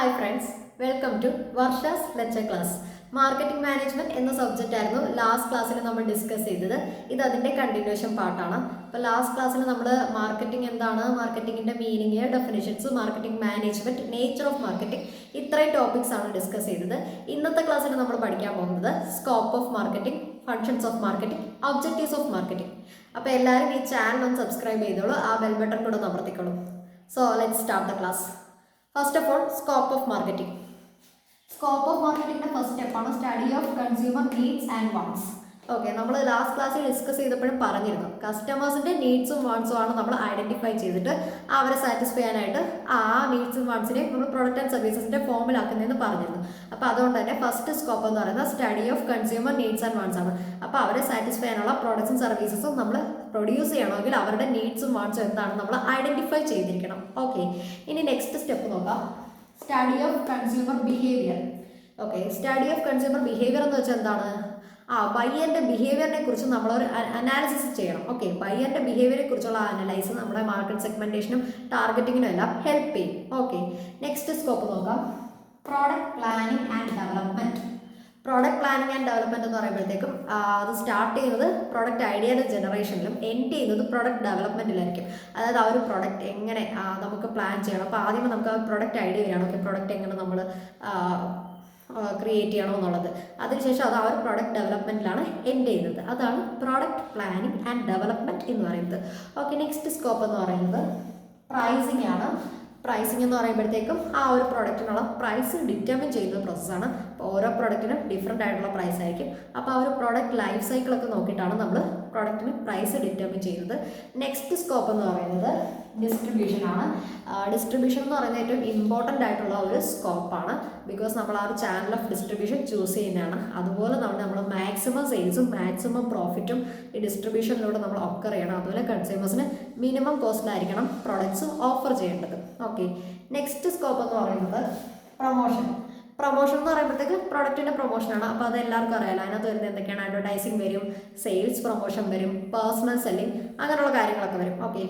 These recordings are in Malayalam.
Hi friends, welcome to Varsha's lecture class. Marketing management എന്ന സബ്ജക്റ്റ് ആയിരുന്നു ലാസ്റ്റ് ക്ലാസ്സിൽ നമ്മൾ ഡിസ്കസ് ചെയ്തത്. ഇത് അതിൻ്റെ കണ്ടിന്യൂഷൻ പാർട്ടാണ്. അപ്പോൾ ലാസ്റ്റ് ക്ലാസ്സിൽ നമ്മൾ മാർക്കറ്റിംഗ് എന്താണ്, മാർക്കറ്റിംഗിൻ്റെ meaning, definitions, marketing management, nature of marketing, ഇത്രയും ടോപ്പിക്സ് ആണ് ഡിസ്കസ് ചെയ്തത്. ഇന്നത്തെ ക്ലാസ്സിൽ നമ്മൾ പഠിക്കാൻ പോകുന്നത് scope of marketing, functions of marketing, objectives of marketing. അപ്പോൾ എല്ലാവരും ഈ ചാനൽ ഒന്ന് സബ്സ്ക്രൈബ് ചെയ്തോളൂ, ആ ബെൽ ബട്ടൺ കൂടെ ഒന്ന് അമർത്തിക്കോളൂ. So let's start the class. First of all, scope of marketing. Scope of marketing the first step ആണ് study of consumer needs and wants. Okay, നമ്മൾ ലാസ്റ്റ് ക്ലാസ്സിൽ ഡിസ്കസ് ചെയ്തപ്പോഴും പറഞ്ഞിരുന്നു കസ്റ്റമേഴ്സിൻ്റെ നീഡ്സും വാണ്ട്സും ആണ് നമ്മൾ ഐഡൻറ്റിഫൈ ചെയ്തിട്ട് അവരെ സാറ്റിസ്ഫൈ ചെയ്യാനായിട്ട് ആ നീഡ്സും വാണ്ട്സിനെ നമ്മൾ പ്രൊഡക്റ്റ് ആൻഡ് സർവീസസിൻ്റെ ഫോമിലാക്കുന്നതെന്ന് പറഞ്ഞിരുന്നു. അപ്പോൾ അതുകൊണ്ട് തന്നെ ഫസ്റ്റ് സ്കോപ്പ് എന്ന് പറയുന്നത് study of consumer needs and wants ആണ്. അപ്പോൾ അവരെ സാറ്റിസ്ഫൈ ചെയ്യാനുള്ള പ്രോഡക്ട്സും സർവീസസും നമ്മൾ പ്രൊഡ്യൂസ് ചെയ്യണമെങ്കിൽ അവരുടെ നീഡ്സും വാണ്ട്സും എന്താണെന്ന് നമ്മൾ ഐഡൻറ്റിഫൈ ചെയ്തിരിക്കണം. ഓക്കെ, ഇനി നെക്സ്റ്റ് സ്റ്റെപ്പ് നോക്കാം, study of consumer behaviour. Okay, study of consumer behaviour എന്ന് വെച്ചാൽ എന്താണ്? ബയ്യറിൻ്റെ ബിഹേവിയറിനെ കുറിച്ച് നമ്മളൊരു അനാലിസിസ് ചെയ്യണം. ഓക്കെ, ബയ്യറിൻ്റെ ബിഹേവിയറെ കുറിച്ചുള്ള അനലൈസ് നമ്മുടെ മാർക്കറ്റ് സെഗ്മെൻറ്റേഷനും ടാർഗറ്റിങ്ങിനും എല്ലാം ഹെൽപ്പ് ചെയ്യും. ഓക്കെ, നെക്സ്റ്റ് സ്കോപ്പ് നോക്കാം, product planning and development. Product planning and development എന്ന് പറയുമ്പോഴത്തേക്കും അത് സ്റ്റാർട്ട് ചെയ്യുന്നത് പ്രോഡക്റ്റ് ഐഡിയയുടെ ജനറേഷനിലും എൻഡ് ചെയ്യുന്നത് പ്രോഡക്റ്റ് ഡെവലപ്മെൻറ്റിലായിരിക്കും. അതായത് ആ ഒരു പ്രോഡക്റ്റ് എങ്ങനെ നമുക്ക് പ്ലാൻ ചെയ്യണം. അപ്പോൾ ആദ്യമേ നമുക്ക് ആ പ്രോഡക്റ്റ് ഐഡിയ വരികയാണ്. ഓക്കെ, പ്രോഡക്റ്റ് എങ്ങനെ നമ്മൾ ക്രിയേറ്റ് ചെയ്യണോ എന്നുള്ളത്. അതിനുശേഷം അത് ആ ഒരു പ്രോഡക്റ്റ് ഡെവലപ്മെൻറ്റിലാണ് എൻഡ് ചെയ്യുന്നത്. അതാണ് പ്രോഡക്റ്റ് പ്ലാനിങ് ആൻഡ് ഡെവലപ്മെൻറ്റ് എന്ന് പറയുന്നത്. ഓക്കെ, നെക്സ്റ്റ് സ്കോപ്പ് എന്ന് പറയുന്നത് പ്രൈസിങ് ആണ്. പ്രൈസിങ് എന്ന് പറയുമ്പോഴത്തേക്കും ആ ഒരു പ്രോഡക്റ്റിനുള്ള പ്രൈസ് ഡിറ്റർമിൻ ചെയ്യുന്ന പ്രോസസ്സാണ്. അപ്പോൾ ഓരോ പ്രോഡക്റ്റിനും ഡിഫറെൻ്റ് ആയിട്ടുള്ള പ്രൈസ് ആയിരിക്കും. അപ്പോൾ ആ ഒരു പ്രോഡക്റ്റ് ലൈഫ് സൈക്കിളൊക്കെ നോക്കിയിട്ടാണ് നമ്മൾ പ്രോഡക്റ്റിന് പ്രൈസ് ഡിറ്റർമിൻ ചെയ്യുന്നത്. നെക്സ്റ്റ് സ്കോപ്പ് എന്ന് പറയുന്നത് ഡിസ്ട്രിബ്യൂഷൻ ആണ്. ഡിസ്ട്രിബ്യൂഷൻ എന്ന് പറയുന്നത് ഏറ്റവും ഇമ്പോർട്ടൻ്റ് ആയിട്ടുള്ള ഒരു സ്കോപ്പാണ്. ബിക്കോസ് നമ്മൾ ആ ഒരു ചാനൽ ഓഫ് ഡിസ്ട്രിബ്യൂഷൻ ചൂസ് ചെയ്യുന്നതാണ്. അതുപോലെ നമ്മൾ മാക്സിമം സെയിൽസും മാക്സിമം പ്രോഫിറ്റും ഈ ഡിസ്ട്രിബ്യൂഷനിലൂടെ നമ്മൾ ഒക്കർ ചെയ്യണം. അതുപോലെ കൺസ്യൂമേഴ്സിന് മിനിമം കോസ്റ്റിലായിരിക്കണം പ്രോഡക്ട്സ് ഓഫർ ചെയ്യേണ്ടത്. ഓക്കെ, നെക്സ്റ്റ് സ്കോപ്പ് എന്ന് പറയുന്നത് പ്രൊമോഷൻ. പ്രൊമോഷൻ എന്ന് പറയുമ്പോഴത്തേക്ക് പ്രൊഡക്റ്റിൻ്റെ പ്രൊമോഷനാണ്. അപ്പോൾ അത് എല്ലാവർക്കും അറിയാലോ. അതിനകത്ത് വരുന്നത് എന്തൊക്കെയാണ്? അഡ്വർടൈസിങ് വരും, സെയിൽസ് പ്രൊമോഷൻ വരും, പേഴ്സണൽ സെല്ലിംഗ്, അങ്ങനെയുള്ള കാര്യങ്ങളൊക്കെ വരും. Okay,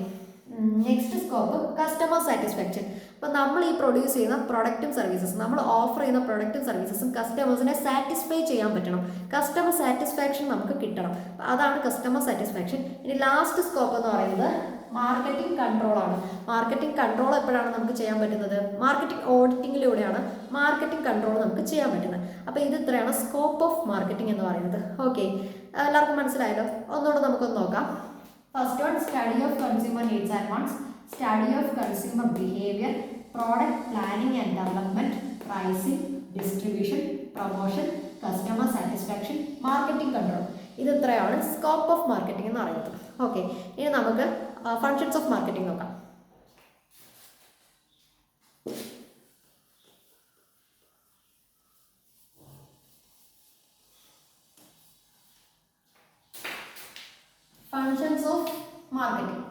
next scope customer satisfaction. അപ്പോൾ നമ്മൾ ഈ പ്രൊഡ്യൂസ് ചെയ്യുന്ന പ്രൊഡക്റ്റും സർവീസസും, നമ്മൾ ഓഫർ ചെയ്യുന്ന പ്രൊഡക്റ്റും സർവീസസും കസ്റ്റമേഴ്സിനെ സാറ്റിസ്ഫൈ ചെയ്യാൻ പറ്റണം. കസ്റ്റമർ സാറ്റിസ്ഫാക്ഷൻ നമുക്ക് കിട്ടണം. അതാണ് കസ്റ്റമർ സാറ്റിസ്ഫാക്ഷൻ. ഇനി ലാസ്റ്റ് സ്കോപ്പ് എന്ന് പറയുന്നത് മാർക്കറ്റിംഗ് കൺട്രോൾ ആണ്. മാർക്കറ്റിംഗ് കൺട്രോൾ എപ്പോഴാണ് നമുക്ക് ചെയ്യാൻ പറ്റുന്നത്? മാർക്കറ്റിംഗ് ഓഡിറ്റിങ്ങിലൂടെയാണ് മാർക്കറ്റിംഗ് കൺട്രോൾ നമുക്ക് ചെയ്യാൻ പറ്റുന്നത്. അപ്പോൾ ഇത് ഇത്രയാണ് സ്കോപ്പ് ഓഫ് മാർക്കറ്റിംഗ് എന്ന് പറയുന്നത്. ഓക്കെ, എല്ലാവർക്കും മനസ്സിലായല്ലോ? ഒന്നുകൂടെ നമുക്കൊന്ന് നോക്കാം. First one, study of consumer needs and wants, study of consumer behaviour, product planning and development, pricing, distribution, promotion, customer satisfaction, marketing control. ഇത് ഇത്രയാണ് സ്കോപ്പ് ഓഫ് മാർക്കറ്റിംഗ് എന്ന് പറയുന്നത്. ഓക്കെ, ഇനി നമുക്ക് ഫങ്ഷൻസ് ഓഫ് മാർക്കറ്റിംഗ് നോക്കാം. Functions of marketing.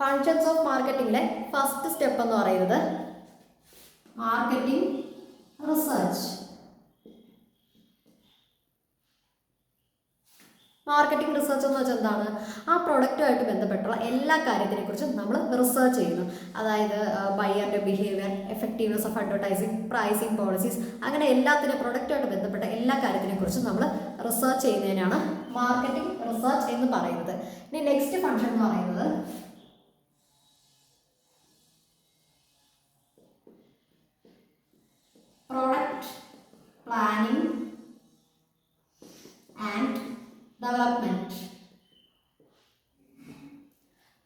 Functions of മാർക്കറ്റിംഗിലെ ഫസ്റ്റ് സ്റ്റെപ്പ് എന്ന് പറയുന്നത് മാർക്കറ്റിംഗ് റിസർച്ച്. മാർക്കറ്റിംഗ് റിസർച്ച് എന്ന് വെച്ചാൽ എന്താണ്? ആ പ്രൊഡക്റ്റുമായിട്ട് ബന്ധപ്പെട്ടുള്ള എല്ലാ കാര്യത്തിനെക്കുറിച്ചും നമ്മൾ റിസർച്ച് ചെയ്യുന്നു. അതായത് ബയ്യറിൻ്റെ behaviour, effectiveness of advertising, pricing policies, അങ്ങനെ എല്ലാത്തിനും പ്രൊഡക്റ്റുമായിട്ട് ബന്ധപ്പെട്ട എല്ലാ കാര്യത്തിനെക്കുറിച്ചും നമ്മൾ റിസർച്ച് ചെയ്യുന്നതിനാണ് മാർക്കറ്റിംഗ് റിസർച്ച് എന്ന് പറയുന്നത്. ഇനി നെക്സ്റ്റ് ഫംഗ്ഷൻ എന്ന് പറയുന്നത് product planning and development.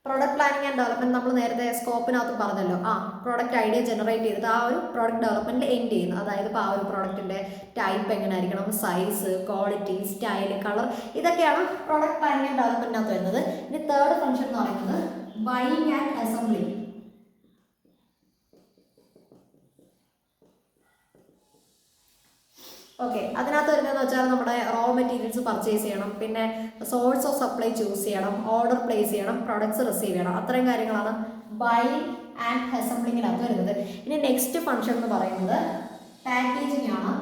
Product planning and development നമ്മൾ നേരത്തെ സ്കോപ്പിനകത്ത് പറഞ്ഞല്ലോ. പ്രോഡക്റ്റ് ഐഡിയ ജനറേറ്റ് ചെയ്തിട്ട് ആ ഒരു പ്രോഡക്റ്റ് ഡെവലപ്മെന്റിൽ എൻഡ് ചെയ്യുന്നു. അതായത് ഇപ്പോൾ ആ ഒരു പ്രോഡക്റ്റിന്റെ ടൈപ്പ് എങ്ങനെ ആയിരിക്കണം, സൈസ്, ക്വാളിറ്റി, സ്റ്റൈൽ, കളർ, ഇതൊക്കെയാണ് പ്രോഡക്റ്റ് പ്ലാനിങ് ആൻഡ് ഡെവലപ്മെന്റിനകത്ത് വരുന്നത്. ഇനി തേർഡ് ഫംഗ്ഷൻ എന്ന് പറയുന്നത് ബൈയിങ് ആൻഡ് അസംബ്ലിങ്. ഓക്കെ, അതിനകത്ത് വരുന്നതെന്ന് വെച്ചാൽ നമ്മുടെ റോ മെറ്റീരിയൽസ് പർച്ചേസ് ചെയ്യണം, പിന്നെ സോഴ്സ് ഓഫ് സപ്ലൈ ചൂസ് ചെയ്യണം, ഓർഡർ പ്ലേസ് ചെയ്യണം, പ്രൊഡക്ട്സ് റിസീവ് ചെയ്യണം. അത്രയും കാര്യങ്ങളാണ് ബൈയിങ് ആൻഡ് അസംബ്ലിങ്ങിനകത്ത് വരുന്നത്. ഇനി നെക്സ്റ്റ് ഫംഗ്ഷൻ എന്ന് പറയുന്നത് പാക്കേജിംഗ് ആണ്.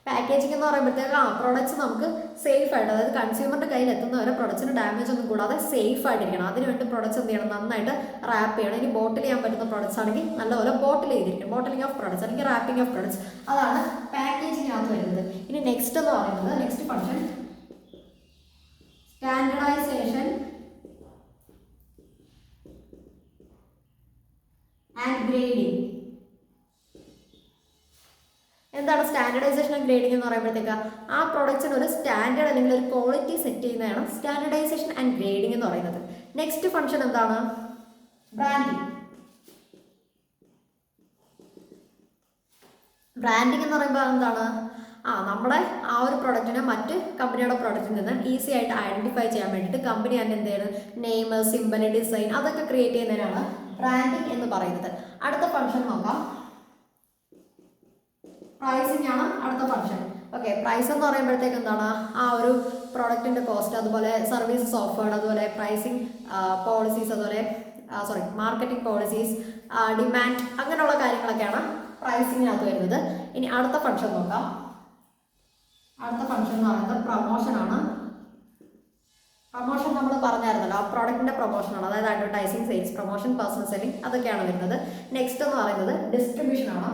പാക്കേജിംഗ് എന്ന് പറയുമ്പോഴത്തേക്ക് പ്രോഡക്റ്റ്സ് നമുക്ക് സേഫ് ആയിട്ട്, അതായത് കൺസ്യൂമറിന്റെ കയ്യിൽ എത്തുന്നവരെ പ്രൊഡക്ട്സിന് ഡാമേജ് ഒന്നും കൂടാതെ സേഫ് ആയിട്ടിരിക്കണം. അതിനുവേണ്ടി പ്രൊഡക്ട്സ് എന്ത് ചെയ്യണം, നന്നായിട്ട് റാപ്പ് ചെയ്യണം. ഇനി ബോട്ടിൽ ചെയ്യാൻ പറ്റുന്ന പ്രൊഡക്ട്സ് ആണെങ്കിൽ നല്ലപോലെ ബോട്ടിൽ ചെയ്തിരിക്കണം. ബോട്ടിലിംഗ് ഓഫ് പ്രൊഡക്ട്സ് അല്ലെങ്കിൽ റാപ്പിംഗ് ഓഫ് പ്രൊഡക്ട്സ്, അതാണ് പാക്കേജിങ്ങിനകത്ത് വരുന്നത്. ഇനി നെക്സ്റ്റ് എന്ന് പറയുന്നത്, next function standardisation and grading. എന്താണ് സ്റ്റാൻഡർഡൈസേഷൻ ആൻഡ് ഗ്രേഡിംഗ് എന്ന് പറയുമ്പോഴത്തേക്ക് ആ പ്രോഡക്റ്റ്സിന് ഒരു സ്റ്റാൻഡേർഡ് അല്ലെങ്കിൽ ഒരു ക്വാളിറ്റി സെറ്റ് ചെയ്യുന്നതാണ് സ്റ്റാൻഡർഡൈസേഷൻ ആൻഡ് ഗ്രേഡിംഗ് എന്ന് പറയുന്നത്. നെക്സ്റ്റ് ഫംഗ്ഷൻ എന്താണ്, ബ്രാൻഡിങ്. ബ്രാൻഡിങ് എന്ന് പറയുമ്പോൾ എന്താണ്, നമ്മുടെ ആ ഒരു പ്രൊഡക്റ്റിനെ മറ്റ് കമ്പനിയുടെ പ്രൊഡക്റ്റിൽ നിന്ന് ഈസി ആയിട്ട് ഐഡന്റിഫൈ ചെയ്യാൻ വേണ്ടിയിട്ട് കമ്പനി തന്നെ എന്ത് ചെയ്യുന്നത്, നെയിം, സിംബൽ, ഡിസൈൻ അതൊക്കെ ക്രിയേറ്റ് ചെയ്യുന്നതിനാണ് ബ്രാൻഡിങ് എന്ന് പറയുന്നത്. അടുത്ത ഫംഗ്ഷൻ നോക്കാം, പ്രൈസിംഗ് ആണ് അടുത്ത ഫംഗ്ഷൻ. ഓക്കെ, പ്രൈസ് എന്ന് പറയുമ്പോഴത്തേക്ക് എന്താണ്, ആ ഒരു പ്രോഡക്റ്റിന്റെ കോസ്റ്റ്, അതുപോലെ സർവീസസ് ഓഫേർഡ്, അതുപോലെ പ്രൈസിങ് പോളിസീസ്, അതുപോലെ മാർക്കറ്റിംഗ് പോളിസീസ്, ഡിമാൻഡ്, അങ്ങനെയുള്ള കാര്യങ്ങളൊക്കെയാണ് പ്രൈസിങ്ങിനകത്ത് വരുന്നത്. ഇനി അടുത്ത ഫംഗ്ഷൻ നോക്കാം. അടുത്ത ഫംഗ്ഷൻ എന്ന് പറയുന്നത് പ്രൊമോഷൻ ആണ്. പ്രൊമോഷൻ നമ്മൾ പറഞ്ഞായിരുന്നല്ലോ, ആ പ്രോഡക്റ്റിന്റെ പ്രൊമോഷൻ ആണ്, അതായത് advertising, sales promotion, personal selling അതൊക്കെയാണ് വരുന്നത്. നെക്സ്റ്റ് എന്ന് പറയുന്നത് ഡിസ്ട്രിബ്യൂഷൻ ആണ്.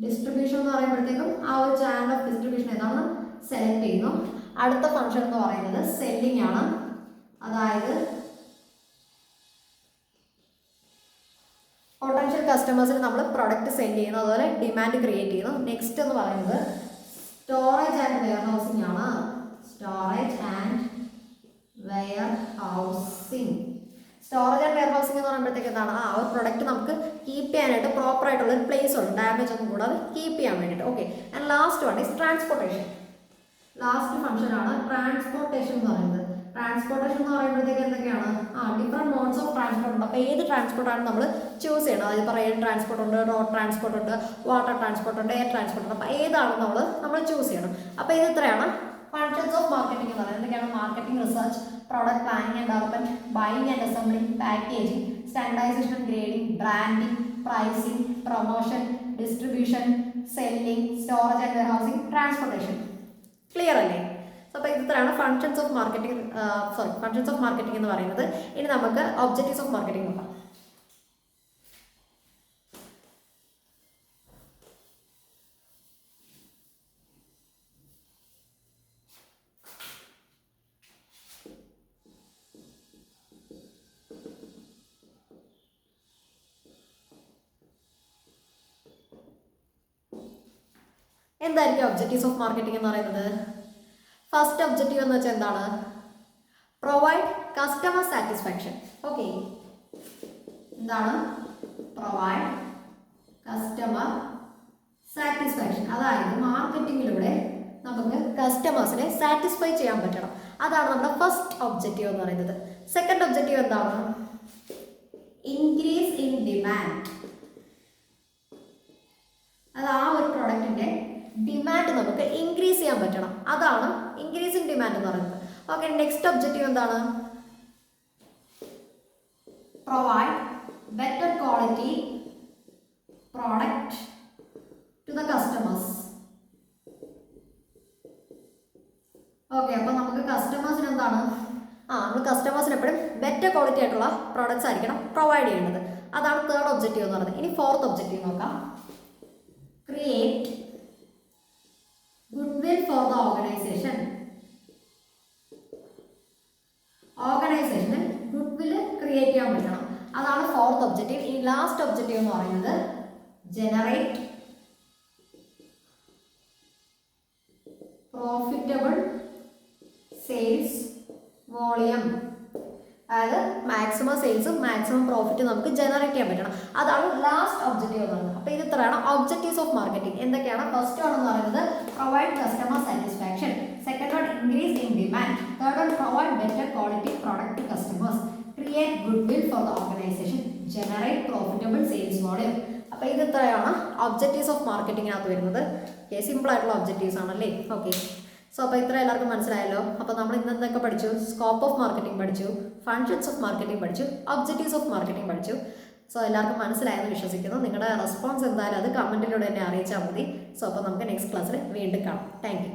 ഡിസ്ട്രിബ്യൂഷൻ എന്ന് പറയുമ്പോഴത്തേക്കും ആ ഒരു ചാനൽ ഓഫ് ഡിസ്ട്രിബ്യൂഷൻ ഏതാണ് സെലക്ട് ചെയ്യുന്നു. അടുത്ത ഫംഗ്ഷൻ എന്ന് പറയുന്നത് സെല്ലിംഗ് ആണ്, അതായത് പൊട്ടൻഷ്യൽ കസ്റ്റമേഴ്സിന് നമ്മൾ പ്രൊഡക്റ്റ് സെൻഡ് ചെയ്യുന്നു, അതുപോലെ ഡിമാൻഡ് ക്രിയേറ്റ് ചെയ്യുന്നു. നെക്സ്റ്റ് എന്ന് പറയുന്നത് സ്റ്റോറേജ് ആൻഡ് വെയർ ഹൗസിംഗ് ആണ്. Storage and warehousing. Storage and warehousing എന്ന് പറയുമ്പോഴത്തേക്ക് എന്താണ്, ആ ഒരു പ്രൊഡക്റ്റ് നമുക്ക് കീപ്പ് ചെയ്യാനായിട്ട് പ്രോപ്പർ ആയിട്ടുള്ള ഒരു പ്ലേസ് ഉണ്ട്, ഡാമേജ് ഒന്നും കൂടാതെ കീപ്പ് ചെയ്യാൻ വേണ്ടിയിട്ട്. Okay, and last one is transportation. Last function ആണ് ട്രാൻസ്പോർട്ടേഷൻ എന്ന് പറയുന്നത്. ട്രാൻസ്പോർട്ടേഷൻ എന്ന് പറയുമ്പോഴത്തേക്ക് എന്തൊക്കെയാണ്, ഡിഫറെന്റ് മോഡ്സ് ഓഫ് ട്രാൻസ്പോർട്ട് ഉണ്ട്. അപ്പോൾ ഏത് ട്രാൻസ്പോർട്ടാണ് നമ്മൾ ചൂസ് ചെയ്യണം, അതായത് ഇപ്പോൾ റെയിൽ ട്രാൻസ്പോർട്ട് ഉണ്ട്, റോഡ് ട്രാൻസ്പോർട്ട് ഉണ്ട്, വാട്ടർ ട്രാൻസ്പോർട്ട് ഉണ്ട്, എയർ ട്രാൻസ്പോർട്ട് ഉണ്ട്. അപ്പോൾ ഏതാണ് നമ്മൾ ചൂസ് ചെയ്യണം. അപ്പോൾ ഇത് ഇത്രയാണ് ഫങ്ഷൻസ് ഓഫ് മാർക്കറ്റിംഗ് എന്ന് പറയുന്നത്. എന്തൊക്കെയാണ്, marketing, research, product planning and development, buying and assembling, packaging, standardisation and grading, branding, pricing, promotion, distribution, selling, storage and warehousing, transportation. Clear അല്ലേ? അപ്പോൾ ഇത്രയാണ് functions of marketing functions of marketing എന്ന് പറയുന്നത്. ഇനി നമുക്ക് ഒബ്ജക്റ്റീവ്സ് ഓഫ് മാർക്കറ്റിംഗ് നോക്കാം. എന്തായിരിക്കും ഒബ്ജക്റ്റീവ്സ് ഓഫ് മാർക്കറ്റിംഗ് എന്ന് പറയുന്നത്? ഫസ്റ്റ് ഒബ്ജക്റ്റീവ് എന്ന് വെച്ചാൽ എന്താണ്, പ്രൊവൈഡ് കസ്റ്റമർ സാറ്റിസ്ഫാക്ഷൻ. ഓക്കെ, എന്താണ്, പ്രൊവൈഡ് കസ്റ്റമർ സാറ്റിസ്ഫാക്ഷൻ, അതായത് മാർക്കറ്റിങ്ങിലൂടെ നമുക്ക് കസ്റ്റമേഴ്സിനെ സാറ്റിസ്ഫൈ ചെയ്യാൻ പറ്റണം. അതാണ് നമ്മുടെ ഫസ്റ്റ് ഒബ്ജക്റ്റീവ് എന്ന് പറയുന്നത്. സെക്കൻഡ് ഒബ്ജക്റ്റീവ് എന്താണ്, ഇൻക്രീസ് ഇൻ ഡിമാൻഡ്, അത് ആ ഒരു പ്രൊഡക്റ്റിന്റെ ഡിമാൻഡ് നമുക്ക് ഇൻക്രീസ് ചെയ്യാൻ പറ്റണം. അതാണ് ഇൻക്രീസിങ് ഡിമാൻഡ് എന്ന് പറയുന്നത്. ഓക്കെ, നെക്സ്റ്റ് ഒബ്ജക്റ്റീവ് എന്താണ്, provide better quality product to the customers. Okay, അപ്പോൾ നമുക്ക് കസ്റ്റമേഴ്സിന് എന്താണ്, നമ്മൾ കസ്റ്റമേഴ്സിന് എപ്പോഴും ബെറ്റർ ക്വാളിറ്റി ആയിട്ടുള്ള പ്രോഡക്റ്റ്സ് ആയിരിക്കണം പ്രൊവൈഡ് ചെയ്യേണ്ടത്. അതാണ് തേർഡ് ഒബ്ജക്റ്റീവ് എന്ന് പറയുന്നത്. ഇനി ഫോർത്ത് ഒബ്ജക്റ്റീവ് നോക്കാം, create goodwill for the organisation. ഓർഗനൈസേഷന് ഗുഡ്വിൽ ക്രിയേറ്റ് ചെയ്യാൻ പറ്റണം. അതാണ് ഫോർത്ത് ഒബ്ജക്റ്റീവ്. ഇനി ലാസ്റ്റ് ഒബ്ജക്റ്റീവ് എന്ന് പറയുന്നത് ജനറേറ്റ് പ്രോഫിറ്റബിൾ സെയിൽസ് വോളിയം, അതായത് മാക്സിമം സെയിൽസും മാക്സിമം പ്രോഫിറ്റ് നമുക്ക് ജനറേറ്റ് ചെയ്യാൻ പറ്റണം. അതാണ് ലാസ്റ്റ് ഒബ്ജക്റ്റീവ് എന്ന് പറയുന്നത്. അപ്പോൾ ഇത് ഇത്രയാണ് ഒബ്ജക്റ്റീവ്സ് ഓഫ് മാർക്കറ്റിംഗ്. എന്തൊക്കെയാണ്, ഫസ്റ്റ് വൺ എന്ന് പറയുന്നത് provide customer satisfaction, second one increase in demand, third one provide better quality product to customers, create goodwill for the organisation, generate profitable sales volume. അപ്പോൾ ഇത് ഇത്രയാണ് ഒബ്ജക്റ്റീവ്സ് ഓഫ് മാർക്കറ്റിങ്ങിനകത്ത് വരുന്നത്. സിമ്പിൾ ആയിട്ടുള്ള ഒബ്ജക്റ്റീവ്സ് ആണല്ലേ. ഓക്കെ, സോ അപ്പോൾ ഇത്ര എല്ലാവർക്കും മനസ്സിലായല്ലോ. അപ്പോൾ നമ്മൾ ഇന്ന് എന്തൊക്കെ പഠിച്ചു, സ്കോപ്പ് ഓഫ് മാർക്കറ്റിംഗ് പഠിച്ചു, ഫങ്ഷൻസ് ഓഫ് മാർക്കറ്റിംഗ് പഠിച്ചു, ഒബ്ജക്റ്റീവ്സ് ഓഫ് മാർക്കറ്റിംഗ് പഠിച്ചു. സോ എല്ലാവർക്കും മനസ്സിലായെന്ന് വിശ്വസിക്കുന്നു. നിങ്ങളുടെ റെസ്പോൺസ് എന്തായാലും അത് കമൻറ്റിലൂടെ എന്നെ അറിയിച്ചാൽ മതി. സോ അപ്പോൾ നമുക്ക് നെക്സ്റ്റ് ക്ലാസ്സിൽ വീണ്ടും കാണാം. Thank you.